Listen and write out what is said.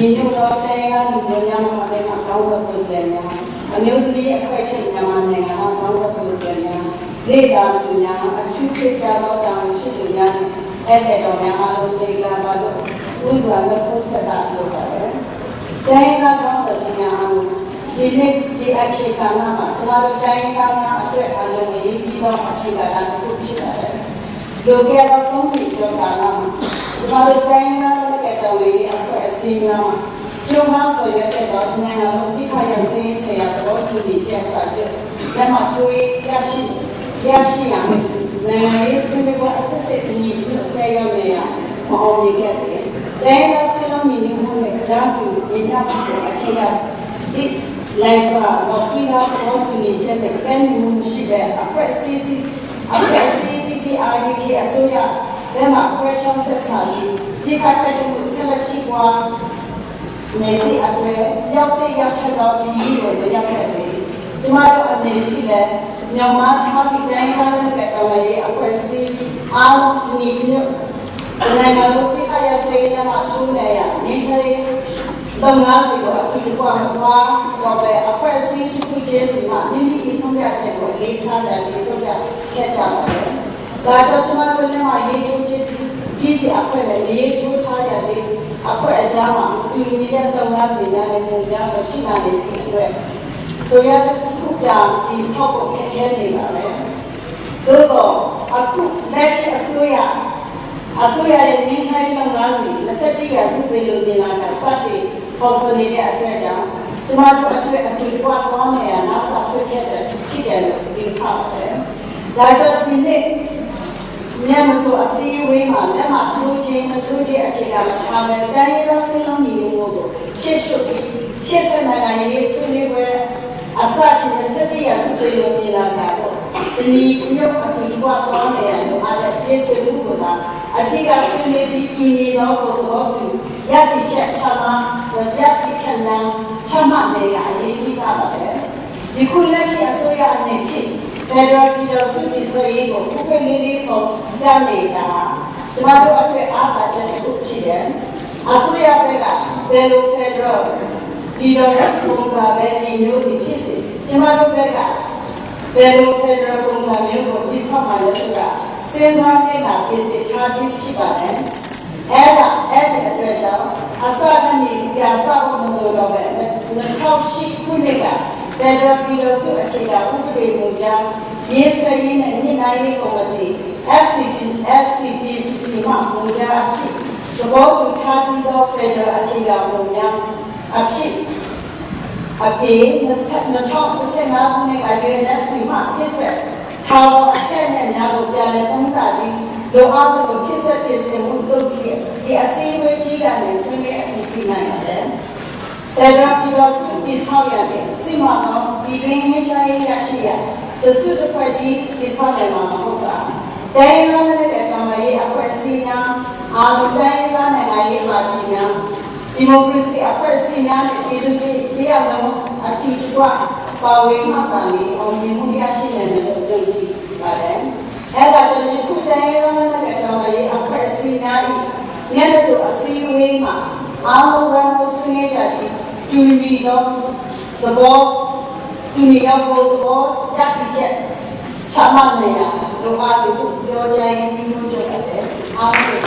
ဒီလိုတော့တရားလူမျိုးများမှာလည်းကောင်းဆုံးပုံစံများအမျိုးသမီးအခွင့်အရေးမြန်မာနိုင်ငံမှာကောင်းဆုံးပုံစံများလေ့လာသူများအထူးဖြစ်ကြတော့တောင်းရှိသူများအဲ့တဲ့တော်များအားလုံးသိလာပါလို့ဥစွာနဲ့ပုစတာလို့ပါတယ်။တိုင်းသားကောင်းဆုံးများအားလုံးဒီနေ့ဒီအခြေခံမှာကျွန်တော်တိုင်းသားများအတွက်အလုံးအရေးကြီးသောအခြေခံတစ်ခုဖြစ်ပါတယ်။လူကြတော့သုံးပြီးကြောတာမှာကျွန်တော်တိုင်းသားတဲ့တော်လေးအဖွဲ့အစည်းများကျုံမှာဆိုရတဲ့တော့နိုင်ငံလုံးဒီခါရစင်းဆရာတော်သူတွေကျဆာတဲ့လက်မချွေးရရှိရမယ်နိုင်ငံရေးဆွေးနွေးပွဲအဆက်ဆက်ညီပြီးတဲ့ရမယ်မအောင်မြင်ခဲ့တယ်။တိုင်းသားစလုံးညီမှုနဲ့ကြားတူညီမျှတဲ့အခြေခံဒီလိုက်စာတော့ဒီတော့တော်သူတွေတဲ့ကန်မှုရှိတဲ့အဖွဲ့အစည်းဒီအားကြီးအစိုးရဒါမှခွဲချောင်းဆက်စာပြီးဒီကတည်းကဆက်လက်ကြည့်ပွားနေတဲ့အတွက်ရောက်တဲ့ရောက်ထတော့ပြီးလို့ရောက်ခဲ့တယ်။ဒီမှာတော့အနေဖြင့်လည်းမြန်မာထားပြီးတိုင်းသားတဲ့တော်ရဲ့အဖွဲ့အစည်းအားလုံးဒီနေ့နိုင်ငံလုံးတိခရစေးနဲ့မှထုံးနေရနေချေတော့ငါးစီတော့အထူးကွာတော့ပဲအဖွဲ့အစည်းတစ်ခုချင်းစီမှာမိမိအဆုံးဖြတ်ချက်ကိုလေးထားတယ်ဒီဆုံးဖြတ်ခဲ့ကြပါတယ်။ဒါကြောင့်ကျွန်တော်တို့လည်းမရေးချိုးချစ်ပြည်တဲ့အဖွဲ့နဲ့ရေးချိုးထားရတဲ့အဖွဲ့အကြားမှာဒီနေတဲ့တော့ငါးစီနဲ့ပုံများမရှိနိုင်တဲ့အတွက်ဆိုရတဲ့ခုပြဒီဆောက်ဖို့ခက်ခဲနေပါပဲ။သို့တော့အခုလက်ရှိအစိုးရရဲ့မြင်းချိုင်းလုပ်ငန်းစီ21ရာစုပြည်လူပြည်လာကစတင်ပေါ်ဆိုနေတဲ့အတွက်ကြောင့်ကျမတို့အတွက်အတူတူသွားနေရနောက်ဆက်ဖြစ်ခဲ့တဲ့ဖြစ်တယ်လို့ဒီဆောက်တယ်။ဒါကြောင့်ဒီနေ့ညမဆိုအစည်းအဝေးမှာလက်မထိုးခြင်းမထိုးခြင်းအခြေခံမထားဘဲတိုင်းရင်းသားစည်းလုံးညီမှုကိုရှေ့ဆက်နိုင်ငံရေးဆွေးနွေးပွဲအစချင်း21ရာစုပြည်လူပြည်လာကတော့ဒီမျိုးအတူတူသွားနေရလို့အားလည်းပြည့်စုံမှုကအတိကဆွေးနွေးပြီးပြည်နေသောသဘောတူရည်တည်ချက်ချမှနေရအရေးကြီးတာပါပဲဒီခုလက်ရှိအစိုးရအနေဖြင့်ဖက်ဒရယ်ပြည်တော်စုပြည်ဆိုရေးကိုဥပဒေလေးပေါ်ပြနေတာကျမတို့အတွက်အားသာချက်တစ်ခုဖြစ်တယ်အစိုးရဘက်ကဘယ်လိုဖက်ဒရယ်ပြည်တော်စုပုံစံပဲဒီမျိုးတွေဖြစ်စေကျမတို့ဘက်ကဘယ်လိုဖက်ဒရယ်ပုံစံမျိုးကိုတည်ဆောက်မှလဲဆိုတာစဉ်းစားနေတာပြည်စစ်ထားပြီးဖြစ်ပါတယ်အဲ့ဒီအတွက်ကြောင့်အစကနေပြဆောက်မှုတော့ပဲ2008ခုနှစ်ကဖက်ဒရယ်ပြည်တော်စုအခြေခံဥပဒေမူကြမ်းရေးဆွဲရေးနဲ့ညှိနှိုင်းရေးကော်မတီ FCTCC မှမူကြမ်းအဖြစ်သဘောတူထားပြီးသောဖက်ဒရယ်အခြေခံမူများအဖြစ်2015ခုနှစ်က UNFC မှဖြစ်ဆွဲထားသောအချက်နဲ့များကိုပြန်လည်သုံးသပ်ပြီးလိုအပ်သောဖြစ်ဆွဲပြင်ဆင်မှုလုပ်ပြီးဒီအစည်းအဝေးကြီးကနေဆွေးနွေးအတည်ပြုနိုင်ပါတယ်။ဖက်ဒရယ်ပြည်တော်စုတည်ဆောက်ရတဲ့စီမံတော်ဒီတွင်ငင်းချရေးရရှိရသစုတစ်ဖွဲ့ကြီးတည်ဆောက်နိုင်မှာမဟုတ်ပါဘူး။တိုင်းရင်းသားတွေရဲ့တော်လှန်ရေးအဖွဲ့အစည်းများအာဏာတိုင်းရင်းသားနိုင်ငံရေးပါတီများဒီမိုကရေစီအဖွဲ့အစည်းများနဲ့ပြည်သူတွေတရားလုံးအထူးပါဝင်မှတာလေးအောင်မြင်မှုရရှိနိုင်တယ်လို့ယုံကြည်ပါတယ်။အဲဒါကြောင့်ဒီခုတိုင်းရင်းသားတွေတော်လှန်ရေးအဖွဲ့အစည်းများ၏ညနေဆိုအစည်းအဝေးမှာအားလုံးကဆွေးနွေးကြပြီးတူညီသောသဘောတူညီသောသဘောရည်ချက်ချမှတ်နေရလိုအပ်တဲ့ပြောကြရင်ဒီလိုချက်တယ်အားလုံး